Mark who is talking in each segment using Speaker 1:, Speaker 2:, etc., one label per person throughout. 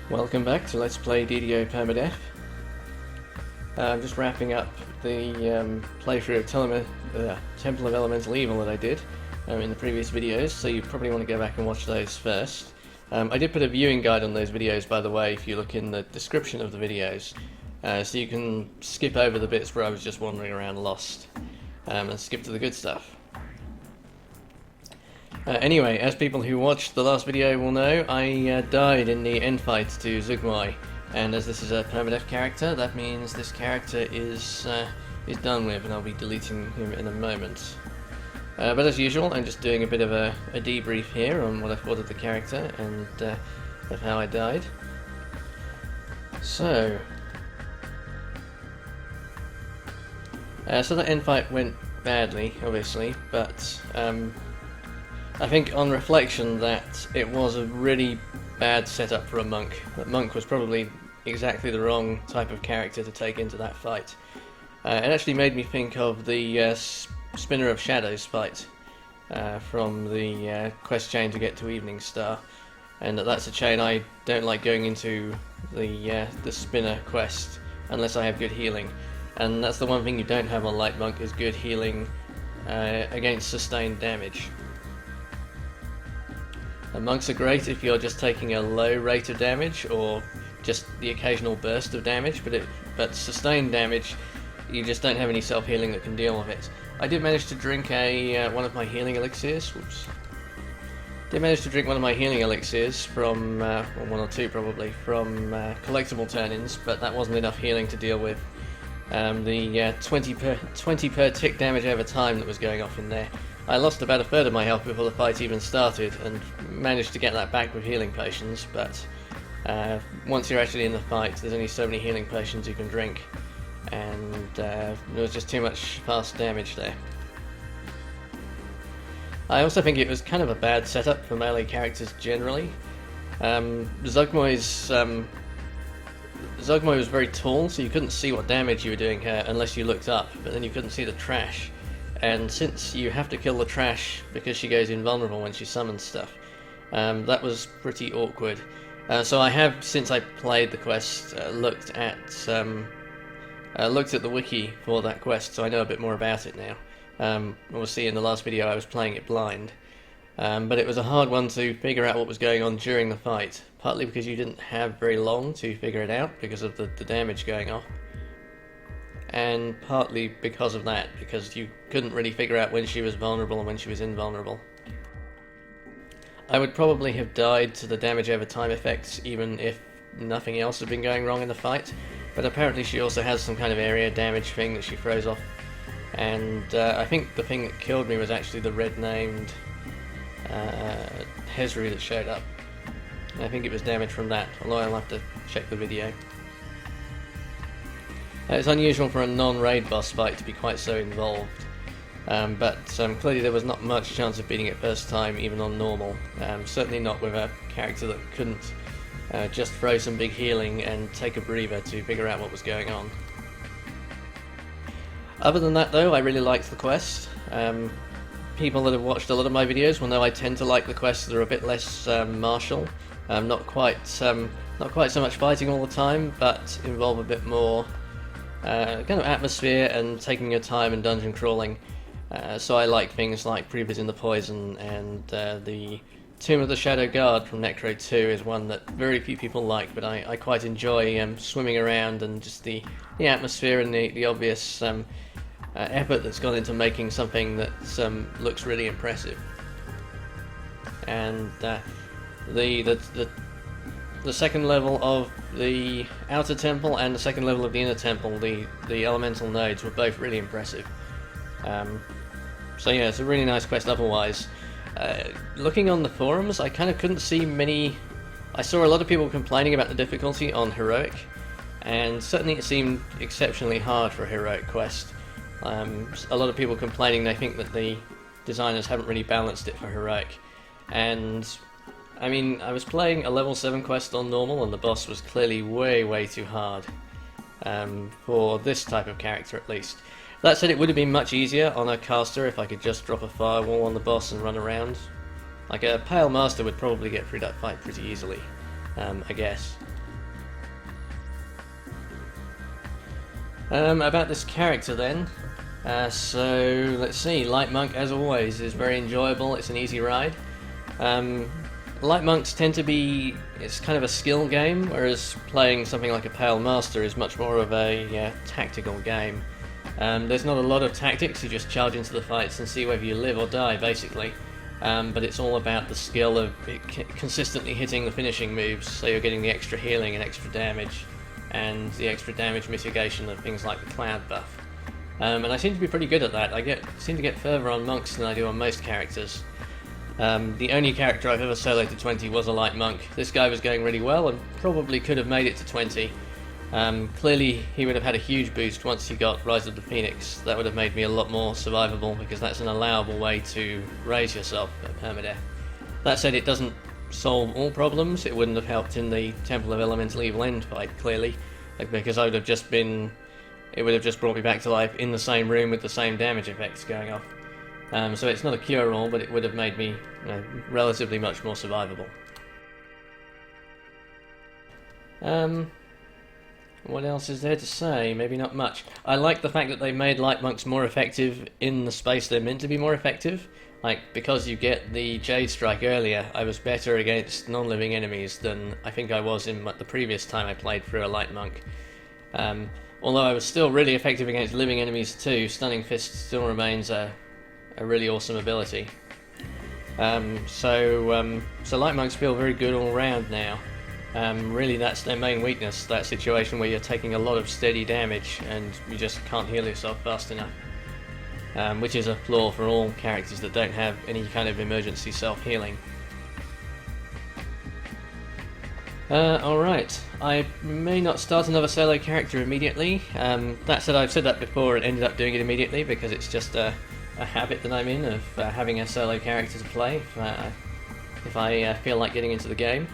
Speaker 1: Welcome back to Let's Play DDO Permadeath. I'm just wrapping up the playthrough of Temple of Elemental Evil that I did in the previous videos, so you probably want to go back and watch those first. I did put a viewing guide on those videos, by the way, if you look in the description of the videos, so you can skip over the bits where I was just wandering around lost, and skip to the good stuff. Anyway, as people who watched the last video will know, I died in the end fight to Zugmoi, and as this is a permadeath character, that means this character is done with, and I'll be deleting him in a moment. But as usual, I'm just doing a bit of a debrief here on what I thought of the character and of how I died. So that end fight went badly, obviously, but I think on reflection that it was a really bad setup for a monk. That monk was probably exactly the wrong type of character to take into that fight. It actually made me think of the Spinner of Shadows fight from the quest chain to get to Evening Star, and that's a chain I don't like going into the Spinner quest unless I have good healing, and that's the one thing you don't have on Light Monk is good healing against sustained damage. Monks are great if you're just taking a low rate of damage or just the occasional burst of damage, but sustained damage, you just don't have any self-healing that can deal with it. I did manage to drink one of my healing elixirs. Whoops. Did manage to drink one of my healing elixirs from, well, one or two probably, from collectible turn-ins, but that wasn't enough healing to deal with the 20 per tick damage over time that was going off in there. I lost about a third of my health before the fight even started, and managed to get that back with healing potions, but once you're actually in the fight, there's only so many healing potions you can drink, and there was just too much fast damage there. I also think it was kind of a bad setup for melee characters generally. Zugmoi was very tall, so you couldn't see what damage you were doing her unless you looked up, but then you couldn't see the trash. And since you have to kill the trash because she goes invulnerable when she summons stuff, that was pretty awkward. So I have, since I played the quest, looked at the wiki for that quest, so I know a bit more about it now. Obviously in the last video I was playing it blind, but it was a hard one to figure out what was going on during the fight, partly because you didn't have very long to figure it out because of the damage going off. And partly because of that, because you couldn't really figure out when she was vulnerable and when she was invulnerable. I would probably have died to the damage over time effects even if nothing else had been going wrong in the fight, but apparently she also has some kind of area damage thing that she throws off, and I think the thing that killed me was actually the red named Hezru that showed up. I think it was damage from that, although I'll have to check the video. It's unusual for a non-raid boss fight to be quite so involved, but clearly there was not much chance of beating it first time, even on normal. Certainly not with a character that couldn't just throw some big healing and take a breather to figure out what was going on. Other than that though, I really liked the quest. People that have watched a lot of my videos will know I tend to like the quests that are a bit less martial, not quite so much fighting all the time, but involve a bit more kind of atmosphere and taking your time and dungeon crawling. So I like things like Previous in the Poison, and the Tomb of the Shadow Guard from Necro 2 is one that very few people like, but I quite enjoy swimming around and just the atmosphere and the obvious effort that's gone into making something that looks really impressive. And the second level of the outer temple and the second level of the inner temple, the elemental nodes, were both really impressive. So yeah, it's a really nice quest otherwise. Looking on the forums, I kind of couldn't see many... I saw a lot of people complaining about the difficulty on Heroic, and certainly it seemed exceptionally hard for a Heroic quest. A lot of people complaining they think that the designers haven't really balanced it for Heroic, and I mean, I was playing a level 7 quest on normal and the boss was clearly way too hard, for this type of character at least. That said, it would have been much easier on a caster if I could just drop a firewall on the boss and run around. Like a Pale Master would probably get through that fight pretty easily, I guess. About this character then. So let's see. Light Monk, as always, is very enjoyable. It's an easy ride. Light Monks tend to be, it's kind of a skill game, whereas playing something like a Pale Master is much more of a tactical game. There's not a lot of tactics, you just charge into the fights and see whether you live or die, basically. But it's all about the skill of consistently hitting the finishing moves, so you're getting the extra healing and extra damage, and the extra damage mitigation of things like the cloud buff. And I seem to be pretty good at that. I seem to get further on monks than I do on most characters. The only character I've ever soloed to 20 was a Light Monk. This guy was going really well and probably could have made it to 20. Clearly he would have had a huge boost once he got Rise of the Phoenix. That would have made me a lot more survivable, because that's an allowable way to raise yourself at permadeath. That said, it doesn't solve all problems. It wouldn't have helped in the Temple of Elemental Evil End fight, clearly, because I would have just been... it would have just brought me back to life in the same room with the same damage effects going off. So it's not a cure-all, but it would have made me relatively much more survivable. What else is there to say? Maybe not much. I like the fact that they made Light Monks more effective in the space they're meant to be more effective. Like, because you get the Jade Strike earlier, I was better against non-living enemies than I think I was in the previous time I played through a Light Monk. Although I was still really effective against living enemies too, Stunning Fist still remains a really awesome ability. So Light Monks feel very good all round now. Really, that's their main weakness, that situation where you're taking a lot of steady damage and you just can't heal yourself fast enough. Which is a flaw for all characters that don't have any kind of emergency self-healing. Alright, I may not start another solo character immediately. That said, I've said that before and ended up doing it immediately because it's just a habit that I'm in of having a solo character to play if I feel like getting into the game.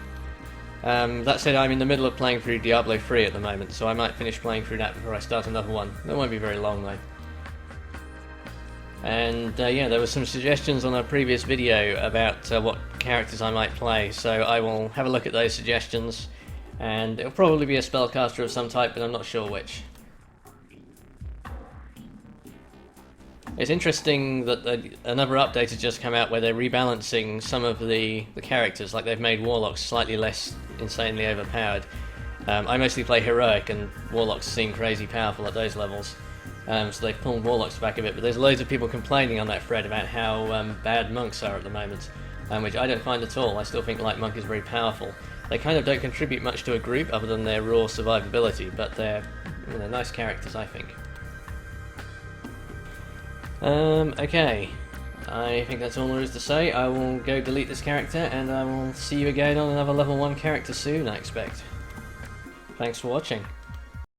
Speaker 1: That said, I'm in the middle of playing through Diablo 3 at the moment, so I might finish playing through that before I start another one. That won't be very long though. And yeah, there were some suggestions on a previous video about what characters I might play, so I will have a look at those suggestions, and it'll probably be a spellcaster of some type, but I'm not sure which. It's interesting that another update has just come out where they're rebalancing some of the characters, like they've made Warlocks slightly less insanely overpowered. I mostly play Heroic, and Warlocks seem crazy powerful at those levels, so they've pulled Warlocks back a bit, but there's loads of people complaining on that thread about how bad Monks are at the moment, which I don't find at all. I still think Light Monk is very powerful. They kind of don't contribute much to a group other than their raw survivability, but they're nice characters, I think. Okay, I think that's all there is to say. I will go delete this character, and I will see you again on another level 1 character soon, I expect. Thanks for watching.